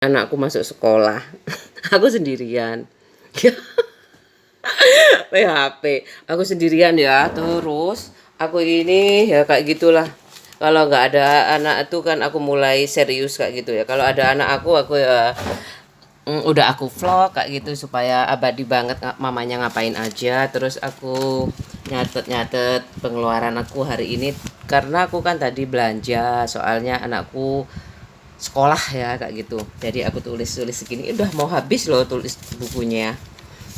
anakku masuk sekolah. Aku sendirian. PHP. Aku sendirian ya. Terus aku ini ya kayak gitulah. Kalau nggak ada anak itu kan aku mulai serius kayak gitu ya. Kalau ada anak aku ya udah aku vlog kayak gitu supaya abadi banget mamanya ngapain aja. Terus aku nyatet-nyatet pengeluaran aku hari ini karena aku kan tadi belanja soalnya anakku sekolah ya kayak gitu. Jadi aku tulis-tulis segini udah mau habis loh tulis bukunya.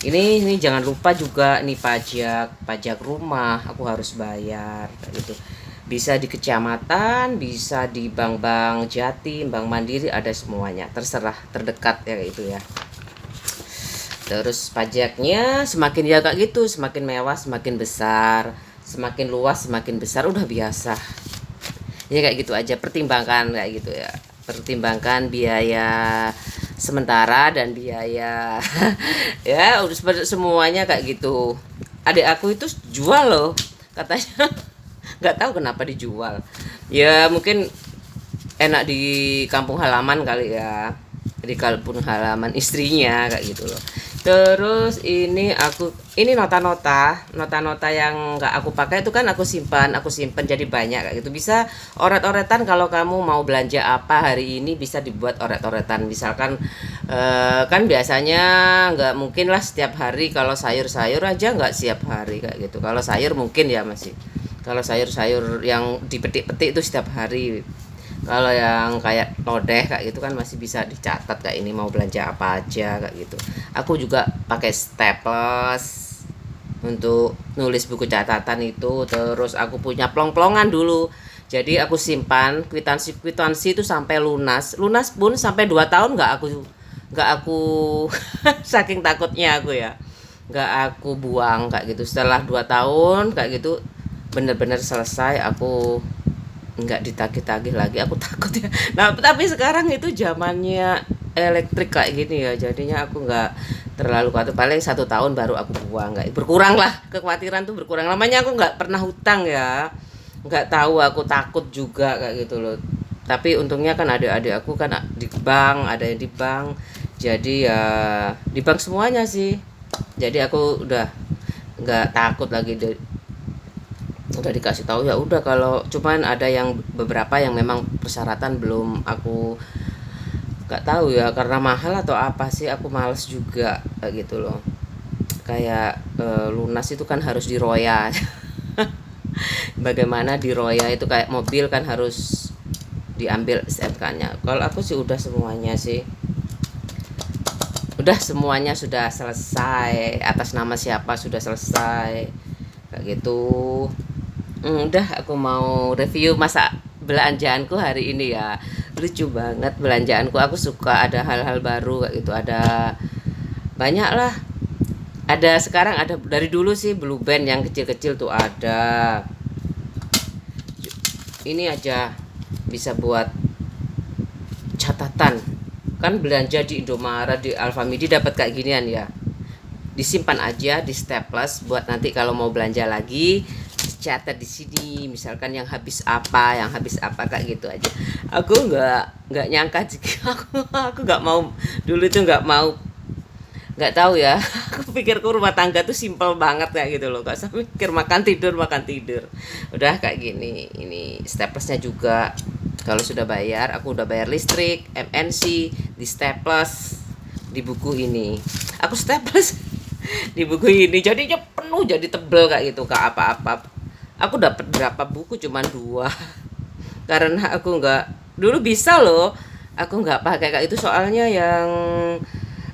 Ini jangan lupa juga nih pajak rumah aku harus bayar kayak gitu. Bisa di kecamatan, bisa di bank-bank Jatim, Bank Mandiri, ada semuanya. Terserah terdekat ya kayak gitu ya. Terus pajaknya semakin ya kayak gitu, semakin mewah semakin besar, semakin luas semakin besar, udah biasa. Ya kayak gitu aja, pertimbangkan kayak gitu ya. Pertimbangkan biaya sementara dan biaya ya udah semuanya kayak gitu. Adik aku itu jual loh katanya. Nggak tahu kenapa dijual, ya mungkin enak di kampung halaman kali ya, di kampung halaman istrinya kayak gitu loh. Terus ini nota-nota yang nggak aku pakai itu kan aku simpan jadi banyak kayak gitu. Bisa oret-oretan kalau kamu mau belanja apa hari ini, bisa dibuat oret-oretan. Misalkan kan biasanya nggak mungkin lah setiap hari, kalau sayur-sayur aja nggak setiap hari kayak gitu. Kalau sayur mungkin ya masih, kalau sayur-sayur yang dipetik-petik itu setiap hari. Kalau yang kayak lodeh kayak gitu kan masih bisa dicatat, kayak ini mau belanja apa aja kayak gitu. Aku juga pakai staples untuk nulis buku catatan itu. Terus aku punya plong-plongan dulu. Jadi aku simpan kwitansi itu sampai lunas. Lunas pun sampai 2 tahun nggak aku saking takutnya aku ya. Nggak aku buang kayak gitu. Setelah 2 tahun kayak gitu bener-bener selesai, aku nggak ditagih-tagih lagi, aku takut ya. Nah tapi sekarang itu zamannya elektrik kayak gini ya, jadinya aku nggak terlalu khawatir. Paling 1 tahun baru aku buang, nggak berkurang lah, kekhawatiran tuh berkurang. Namanya aku nggak pernah hutang ya, nggak tahu, aku takut juga kayak gitu loh. Tapi untungnya kan adik-adik aku kan di bank, ada yang di bank, jadi ya di bank semuanya sih. Jadi aku udah nggak takut lagi, udah dikasih tahu ya udah. Kalau cuman ada yang beberapa yang memang persyaratan belum, aku nggak tahu ya karena mahal atau apa sih, aku males juga kayak gitu loh. Kayak lunas itu kan harus diroya. Bagaimana diroya itu, kayak mobil kan harus diambil STNK-nya. Kalau aku sih udah semuanya sih, udah semuanya sudah selesai, atas nama siapa sudah selesai kayak gitu. Udah aku mau review masa belanjaanku hari ini ya. Lucu banget belanjaanku, aku suka ada hal-hal baru kayak gitu. Ada banyak lah. Ada sekarang, ada dari dulu sih Blue Band yang kecil-kecil tuh ada. Ini aja bisa buat catatan. Kan belanja di Indomaret, di Alfamidi dapat kayak ginian ya. Disimpan aja di staples buat nanti kalau mau belanja lagi catat di sini, misalkan yang habis apa kayak gitu aja. Aku nggak nyangka jika aku nggak mau dulu itu, nggak tahu ya. Aku pikirku rumah tangga tuh simple banget kayak gitu loh, nggak sampai mikir makan tidur. Udah kayak gini. Ini staplesnya juga, kalau sudah bayar, aku udah bayar listrik, MNC, di staples di buku ini. Aku staples di buku ini jadinya penuh, jadi tebel kayak gitu, kak apa-apa. Aku dapat berapa buku, cuman 2. Karena aku nggak, dulu bisa loh aku nggak pakai kayak itu, soalnya yang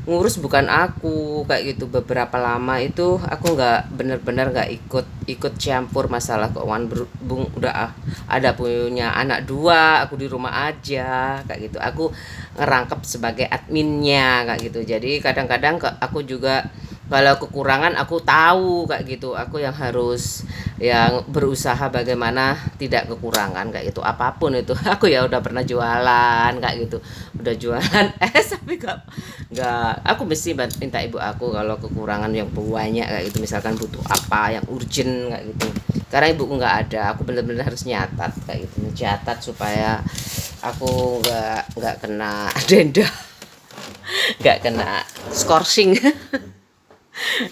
ngurus bukan aku kayak gitu. Beberapa lama itu aku nggak bener-bener nggak ikut campur masalah keuangan. Bung udah ada punya anak 2, aku di rumah aja kayak gitu. Aku ngerangkep sebagai adminnya kayak gitu. Jadi kadang-kadang aku juga kalau kekurangan aku tahu kayak gitu, aku yang harus yang berusaha bagaimana tidak kekurangan kayak gitu, apapun itu. Aku ya udah pernah jualan kayak gitu, udah jualan tapi nggak aku mesti minta ibu aku kalau kekurangan yang banyak kayak gitu, misalkan butuh apa yang urgent kayak gitu. Karena ibuku nggak ada, aku bener-bener harus nyatat kayak gitu, mencatat supaya aku nggak kena denda. nggak kena skorsing.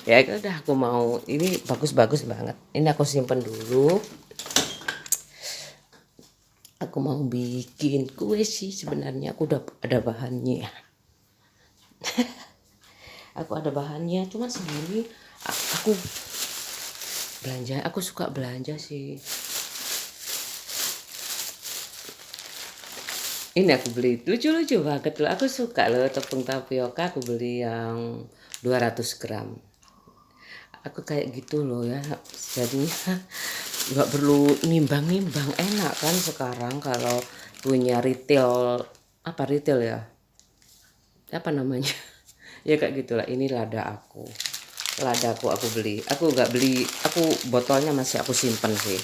Ya udah, aku mau ini bagus-bagus banget. Ini aku simpen dulu. Aku mau bikin kue sih sebenarnya. Aku udah ada bahannya. Aku ada bahannya, cuma segini. Aku belanja, aku suka belanja sih. Ini aku beli lucu-lucu banget loh. Aku suka loh tepung tapioka. Aku beli yang 200 gram. Aku kayak gitu loh ya. Jadinya nggak perlu nimbang-nimbang, enak kan sekarang kalau punya retail. Apa retail ya, apa namanya? Ya kayak gitulah. Ini ladaku aku beli. Aku nggak beli, aku botolnya masih aku simpen sih.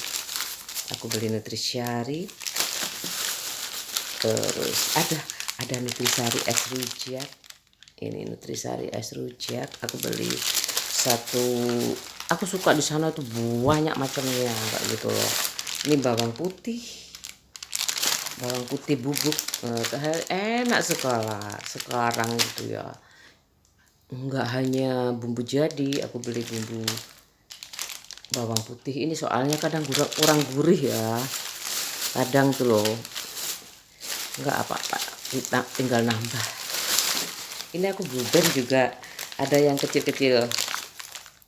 Aku beli Nutrisari. Terus ada Nutrisari es rujak. Ini Nutrisari es rujak aku beli satu. Aku suka di sana tuh banyak macamnya kayak gitu loh. Ini bawang putih bubuk. Enak sekarang gitu ya. Enggak hanya bumbu jadi, aku beli bumbu bawang putih ini soalnya kadang kurang gurih ya. Kadang tuh loh enggak apa-apa, tinggal nambah. Ini aku Blue Band juga ada yang kecil-kecil.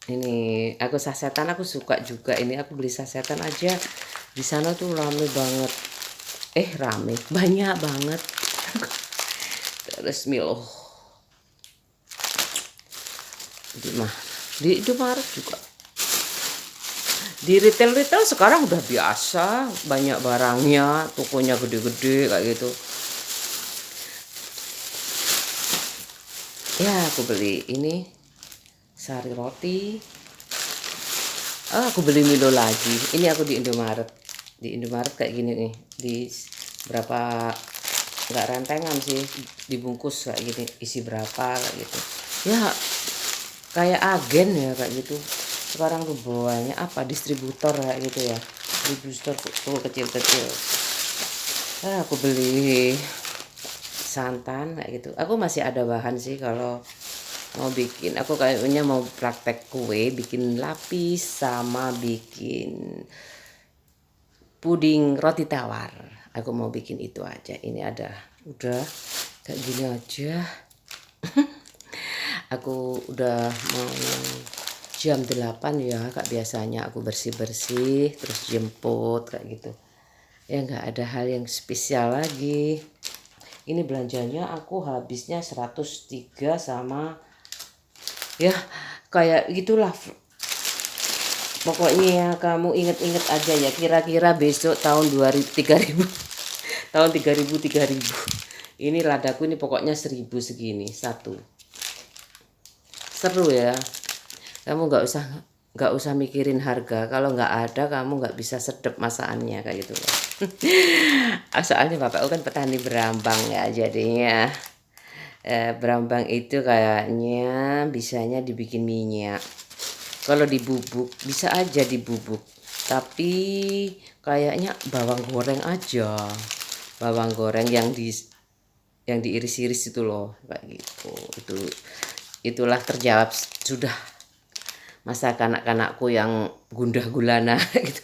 Ini aku sasetan, aku suka juga. Ini aku beli sasetan aja. Di sana tuh rame banget. Rame, banyak banget. Terus Milo. Di Indomaret juga. Di retail sekarang udah biasa, banyak barangnya, tokonya gede-gede kayak gitu. Ya, aku beli ini sari roti. Aku beli Milo lagi. Ini aku di Indomaret. Di Indomaret kayak gini nih. Di berapa, nggak rentengan sih, dibungkus kayak gini, isi berapa kayak gitu. Ya, kayak agen ya kayak gitu. Sekarang tuh banyak apa distributor kayak gitu ya. Distributor tuh kecil-kecil. Aku beli santan kayak gitu. Aku masih ada bahan sih kalau mau bikin. Aku kayaknya mau praktek kue, bikin lapis sama bikin puding roti tawar. Aku mau bikin itu aja. Ini ada, udah kayak gini aja. Aku udah mau jam 8 ya kak, biasanya aku bersih-bersih terus jemput kayak gitu ya, nggak ada hal yang spesial lagi. Ini belanjanya aku habisnya 103 sama ya kayak gitulah. Pokoknya ya, kamu inget-inget aja ya, kira-kira besok tahun 3000 tahun 3000 ini ladaku ini pokoknya 1000 segini satu. Seru ya, kamu nggak usah mikirin harga. Kalau nggak ada kamu nggak bisa sedep masakannya kayak gitu loh. Soalnya bapakku kan petani berambang ya, jadinya berambang itu kayaknya bisanya dibikin minyak. Kalau dibubuk bisa aja dibubuk, tapi kayaknya bawang goreng aja, bawang goreng yang diiris-iris itu loh kayak gitu. Itulah terjawab sudah masa kanak-kanakku yang gundah gulana gitu.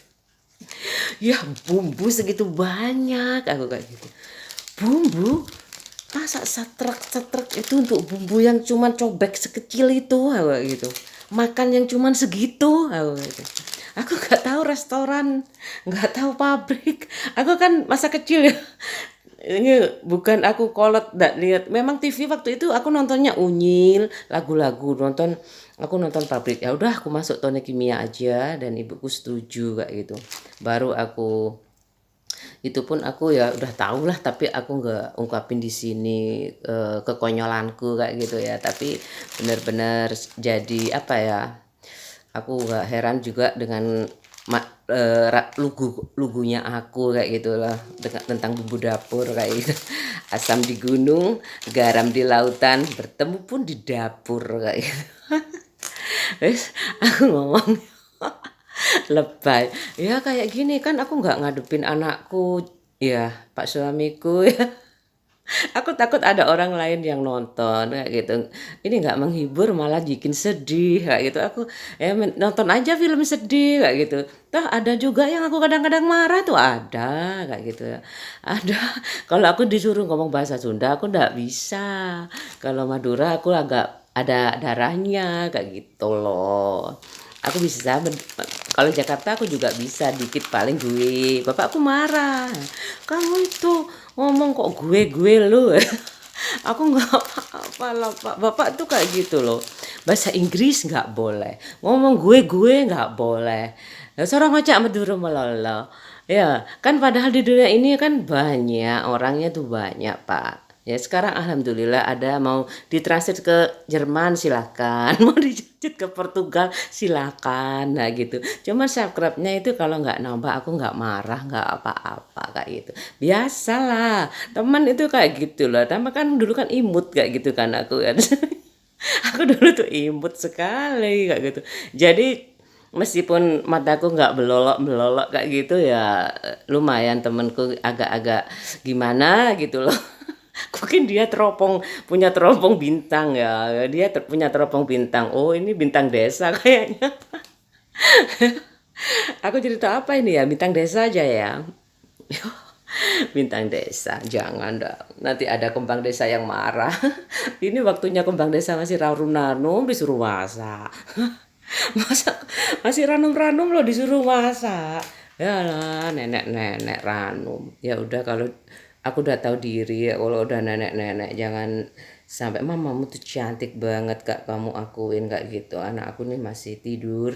Ya bumbu segitu banyak, aku kayak gitu. Bumbu masa setrek itu untuk bumbu yang cuman cobek sekecil itu, aku kayak gitu. Makan yang cuman segitu, aku kayak gitu. Aku nggak tahu restoran, nggak tahu pabrik. Aku kan masa kecil ya. Ini bukan aku kolot, nggak lihat. Memang TV waktu itu aku nontonnya Unyil, lagu-lagu, aku nonton pabrik. Ya udah, aku masuk Tony Kimia aja dan ibuku setuju kayak gitu. Baru aku itu pun aku ya udah tahu lah, tapi aku nggak ungkapin di sini kekonyolanku kayak gitu ya. Tapi benar-benar jadi apa ya? Aku nggak heran juga dengan lugunya aku kayak gitulah, tentang bumbu dapur kayak gitu. Asam di gunung, garam di lautan, bertemu pun di dapur kayak gitu. Terus aku ngomong lebay ya kayak gini kan, aku nggak ngadepin anakku ya, pak suamiku ya. Aku takut ada orang lain yang nonton kayak gitu. Ini nggak menghibur malah bikin sedih kayak gitu. Aku ya nonton aja film sedih kayak gitu. Toh ada juga yang aku kadang-kadang marah tuh ada kayak gitu ya. Ada. Kalau aku disuruh ngomong bahasa Sunda aku nggak bisa. Kalau Madura aku agak ada darahnya kayak gitu loh. Aku bisa kalau Jakarta aku juga bisa dikit paling gue. Bapakku marah. Kamu itu ngomong kok gue lu. Aku nggak apa-apa lah Pak. Bapak tuh kayak gitu loh. Bahasa Inggris nggak boleh. Ngomong gue nggak boleh. Ya seorang ngocak Madura melolo. Ya, kan padahal di dunia ini kan banyak orangnya tuh banyak Pak. Ya sekarang alhamdulillah ada mau ditransit ke Jerman silakan, mau dijemput ke Portugal silakan, nah gitu. Cuma subscribe-nya itu kalau nggak nambah aku nggak marah nggak apa-apa kayak gitu. Biasalah teman itu kayak gitu loh. Tambah kan dulu kan imut kayak gitu kan aku kan. Aku dulu tuh imut sekali kayak gitu. Jadi meskipun mataku nggak belolok-belolok kayak gitu ya lumayan temenku agak-agak gimana gitu loh. Mungkin dia punya teropong bintang ya. Dia punya teropong bintang. Oh, ini bintang desa kayaknya. Aku cerita apa ini ya? Bintang desa aja ya. Bintang desa, jangan dong. Nanti ada kembang desa yang marah. Ini waktunya kembang desa masih ranum-ranum disuruh masak. Masak masih ranum-ranum loh disuruh masak. Ya lah, nenek-nenek ranum. Ya udah kalau aku udah tahu diri ya kalau udah nenek-nenek jangan sampai mamamu tuh cantik banget Kak kamu akuin kayak gitu. Anak aku nih masih tidur.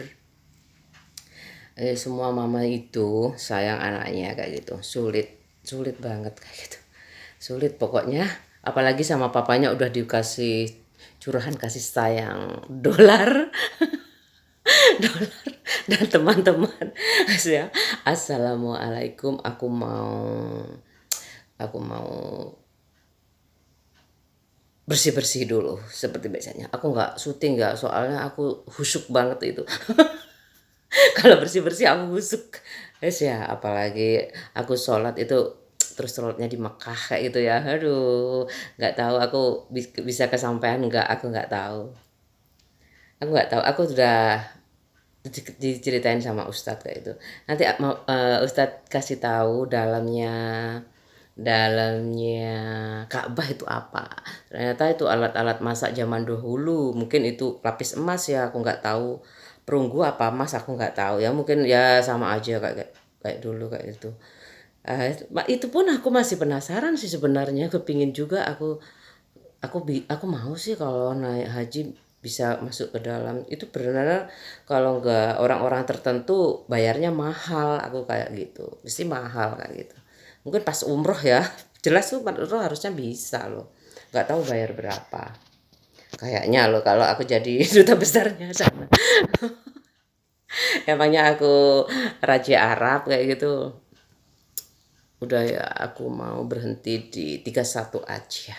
Semua mama itu sayang anaknya kayak gitu. Sulit banget kayak gitu. Sulit pokoknya apalagi sama papanya udah dikasih curahan kasih sayang dolar dolar dan teman-teman ya assalamualaikum aku mau bersih-bersih dulu seperti biasanya aku nggak syuting nggak soalnya aku husuk banget itu. Kalau bersih-bersih aku husuk es ya apalagi aku sholat itu terus sholatnya di Mekah kayak gitu ya aduh nggak tahu aku bisa kesampaian nggak aku nggak tahu aku sudah diceritain sama Ustadz kayak itu nanti mau Ustadz kasih tahu dalamnya Ka'bah itu apa ternyata itu alat-alat masak zaman dahulu mungkin itu lapis emas ya aku nggak tahu perunggu apa emas aku nggak tahu ya mungkin ya sama aja kayak kayak dulu kayak itu. Itu pun aku masih penasaran sih sebenarnya kepingin juga aku mau sih kalau naik haji bisa masuk ke dalam itu benar kalau nggak orang-orang tertentu bayarnya mahal aku kayak gitu mesti mahal kayak gitu mungkin pas umroh ya jelas tuh pas umroh harusnya bisa loh nggak tahu bayar berapa kayaknya loh kalau aku jadi duta besarnya sana emangnya aku raja Arab kayak gitu udah ya aku mau berhenti di 31 aja